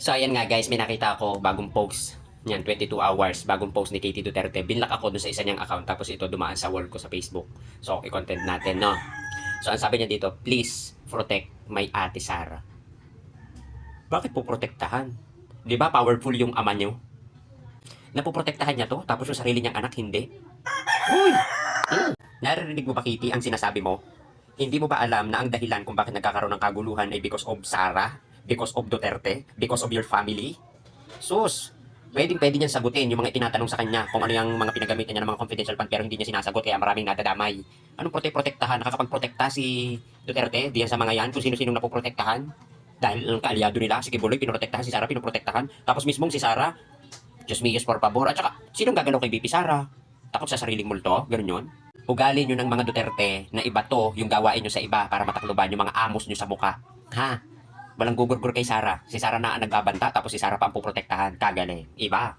So ayan nga guys, may nakita ako bagong post. Yan, 22 hours, bagong post ni Katie Duterte. Binlock ako dun sa isa niyang account, tapos ito dumaan sa wall ko sa Facebook. So, i-content natin, no? So, ang sabi niya dito, please protect my ate Sara. Bakit po protektahan? Di ba powerful yung ama niyo? Napoprotektahan niya to, tapos yung sarili niyang anak, hindi? Uy! Naririnig mo ba, Kitty, ang sinasabi mo? Hindi mo ba alam na ang dahilan kung bakit nagkakaroon ng kaguluhan ay because of Sara? Because of Duterte? Because of your family? Sus! Pwede niyan sagutin yung mga itinatanong sa kanya kung ano yung mga pinagamitan niya ng mga confidential fund pero hindi niya sinasagot kaya maraming nadadamay. Anong protektahan? Nakakapagprotekta si Duterte diyan sa mga yan kung sino-sino napoprotektahan? Dahil ang kaalyado nila, si Kibuloy pinoprotektahan, si Sara pinoprotektahan, tapos mismong si Sara, just me por favor, at saka, sinong gagalaw kay BP Sara? Takot sa sariling multo? Ganun yun? Ugali nyo ng mga Duterte na iba to yung gawain nyo sa iba para matakloban yung mga amos nyo sa muka. Ha? Walang gugurgur kay Sara. Si Sara na ang nagbabanta tapos si Sara pa ang puprotektahan. Kagaling. Iba.